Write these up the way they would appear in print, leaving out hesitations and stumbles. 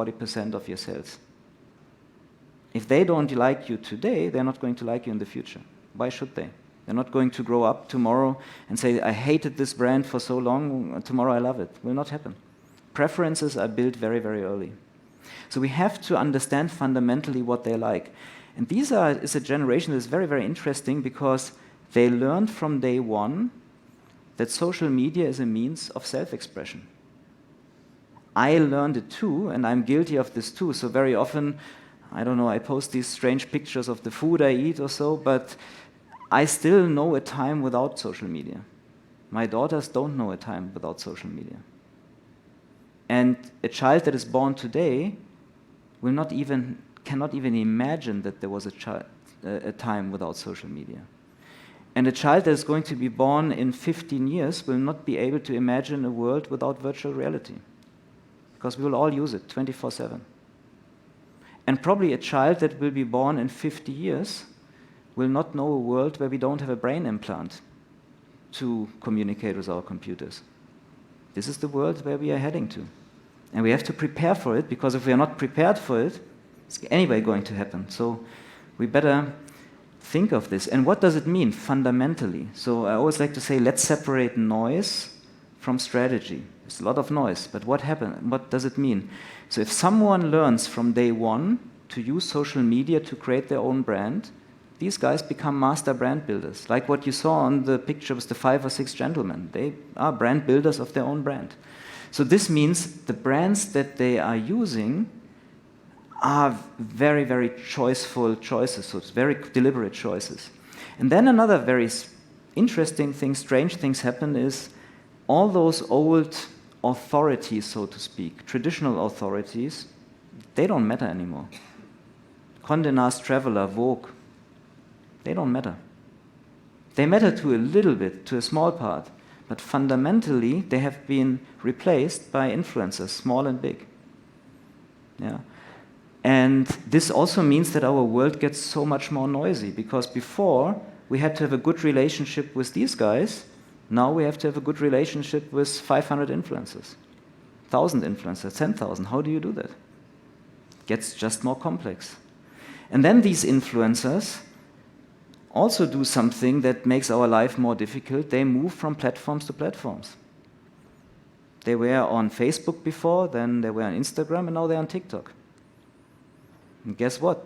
40% of your sales. If they don't like you today, they're not going to like you in the future. Why should they? They're not going to grow up tomorrow and say, I hated this brand for so long, tomorrow I love it. It will not happen. Preferences are built very, very early. So we have to understand fundamentally what they like. And is a generation that's very, very interesting because they learned from day one that social media is a means of self-expression. I learned it too, and I'm guilty of this too. So very often, I don't know, I post these strange pictures of the food I eat or so, but I still know a time without social media. My daughters don't know a time without social media. And a child that is born today cannot even imagine that there was a time without social media. And a child that is going to be born in 15 years will not be able to imagine a world without virtual reality, because we will all use it 24/7. And probably a child that will be born in 50 years will not know a world where we don't have a brain implant to communicate with our computers. This is the world where we are heading to. And we have to prepare for it, because if we are not prepared for it, it's anyway going to happen. So we better think of this. And what does it mean fundamentally? So I always like to say, let's separate noise from strategy. There's a lot of noise, but what does it mean? So if someone learns from day one to use social media to create their own brand, these guys become master brand builders. Like what you saw on the picture with the 5 or 6 gentlemen. They are brand builders of their own brand. So this means the brands that they are using are very, very choiceful choices, so it's very deliberate choices. And then another very interesting thing, strange things happen is all those old authorities, so to speak, traditional authorities, they don't matter anymore. Condé Nast Traveler, Vogue, they don't matter. They matter to a little bit, to a small part, but fundamentally they have been replaced by influencers, small and big. Yeah. And this also means that our world gets so much more noisy, because before we had to have a good relationship with these guys. Now we have to have a good relationship with 500 influencers, 1,000 influencers, 10,000. How do you do that? It gets just more complex. And then these influencers also do something that makes our life more difficult. They move from platforms to platforms. They were on Facebook before, then they were on Instagram, and now they're on TikTok. And guess what?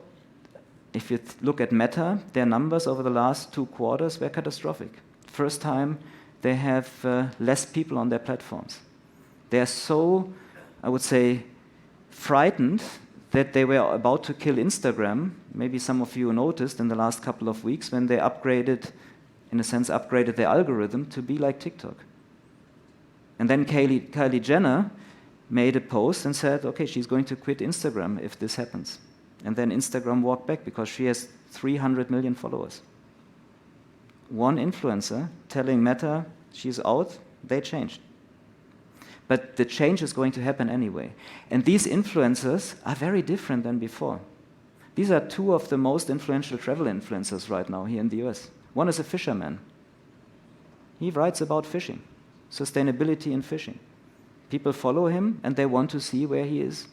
If you look at Meta, their numbers over the last 2 quarters were catastrophic. First time they have less people on their platforms. They are so, I would say, frightened that they were about to kill Instagram. Maybe some of you noticed in the last couple of weeks when they upgraded their algorithm to be like TikTok. And then Kylie Jenner made a post and said, okay, she's going to quit Instagram if this happens. And then Instagram walked back because she has 300 million followers. One influencer telling Meta she's out, they changed. But the change is going to happen anyway. And these influencers are very different than before. These are 2 of the most influential travel influencers right now here in the US. One is a fisherman. He writes about fishing, sustainability in fishing. People follow him and they want to see where he is.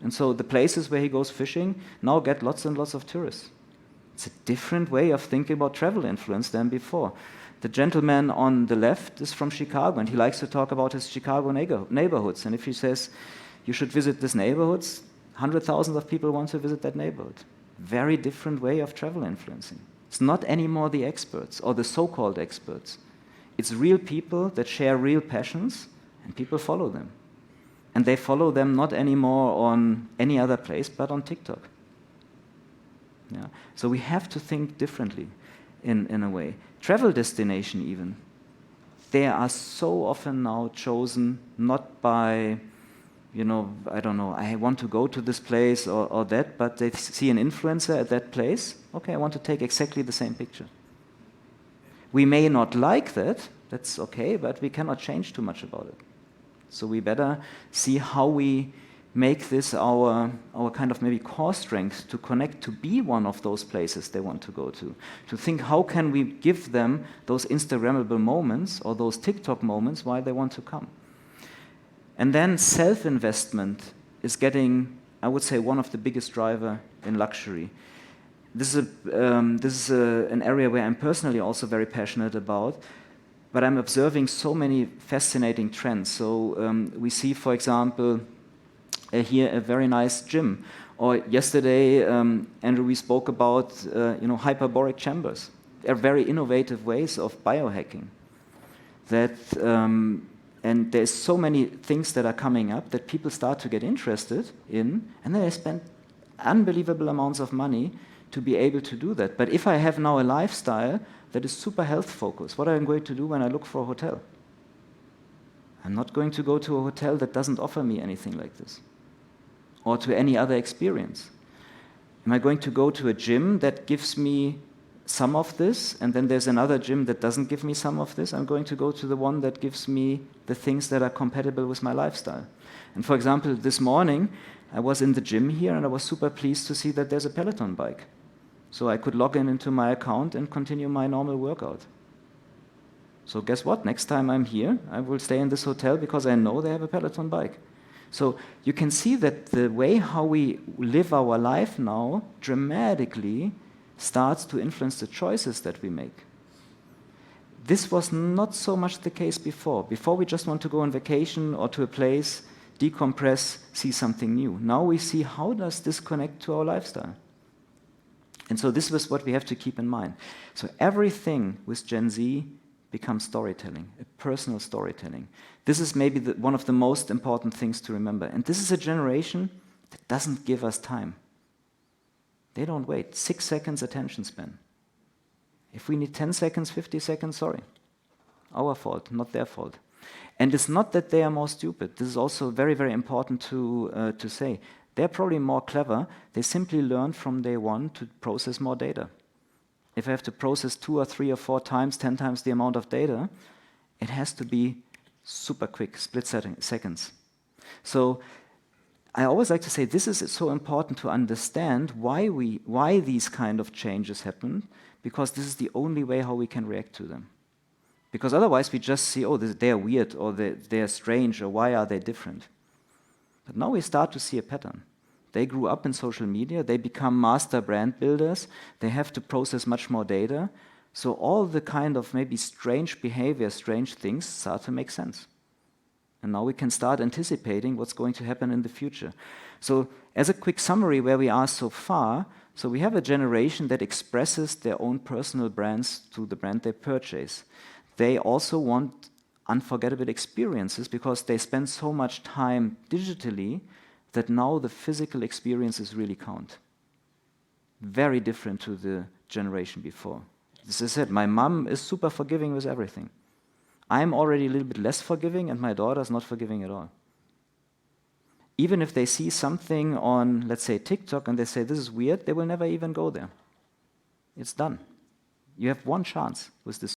And so the places where he goes fishing now get lots and lots of tourists. It's a different way of thinking about travel influence than before. The gentleman on the left is from Chicago, and he likes to talk about his Chicago neighborhoods. And if he says, you should visit these neighborhoods, 100,000 of people want to visit that neighborhood. Very different way of travel influencing. It's not anymore the experts or the so-called experts. It's real people that share real passions, and people follow them. And they follow them not anymore on any other place, but on TikTok. Yeah. So we have to think differently in a way. Travel destination even. They are so often now chosen not by, I don't know, I want to go to this place or that, but they see an influencer at that place. Okay, I want to take exactly the same picture. We may not like that, that's okay, but we cannot change too much about it. So we better see how we make this our kind of maybe core strength to connect, to be one of those places they want to go to think how can we give them those Instagrammable moments or those TikTok moments while they want to come. And then self-investment is getting, I would say, one of the biggest driver in luxury. This is an area where I'm personally also very passionate about, but I'm observing so many fascinating trends. So we see, for example, here a very nice gym. Or yesterday, Andrew, we spoke about hyperbaric chambers. They're very innovative ways of biohacking. And there's so many things that are coming up that people start to get interested in, and then they spend unbelievable amounts of money to be able to do that. But if I have now a lifestyle that is super health focused, what am I going to do when I look for a hotel? I'm not going to go to a hotel that doesn't offer me anything like this, or to any other experience. Am I going to go to a gym that gives me some of this, and then there's another gym that doesn't give me some of this? I'm going to go to the one that gives me the things that are compatible with my lifestyle. And for example, this morning, I was in the gym here, and I was super pleased to see that there's a Peloton bike. So I could log in into my account and continue my normal workout. So guess what? Next time I'm here, I will stay in this hotel because I know they have a Peloton bike. So you can see that the way how we live our life now dramatically starts to influence the choices that we make. This was not so much the case before. Before we just want to go on vacation or to a place, decompress, see something new. Now we see how does this connect to our lifestyle. And so this was what we have to keep in mind. So everything with Gen Z becomes storytelling, a personal storytelling. This is maybe one of the most important things to remember. And this is a generation that doesn't give us time. They don't wait. 6 seconds attention span. If we need 10 seconds, 50 seconds, sorry. Our fault, not their fault. And it's not that they are more stupid. This is also very, very important to say. They're probably more clever. They simply learn from day one to process more data. If I have to process 2 or 3 or 4 times, 10 times the amount of data, it has to be super quick, split seconds. So I always like to say this is so important to understand why these kind of changes happen, because this is the only way how we can react to them. Because otherwise we just see, oh, they're weird, or they're strange, or why are they different? But now we start to see a pattern. They grew up in social media, they become master brand builders, they have to process much more data, so all the kind of maybe strange behavior, strange things start to make sense. And now we can start anticipating what's going to happen in the future. So as a quick summary where we are so far, so we have a generation that expresses their own personal brands through the brand they purchase. They also want unforgettable experiences because they spend so much time digitally that now the physical experiences really count. Very different to the generation before. As I said, my mom is super forgiving with everything. I'm already a little bit less forgiving, and my daughter's not forgiving at all. Even if they see something on, let's say, TikTok, and they say, this is weird, they will never even go there. It's done. You have one chance with this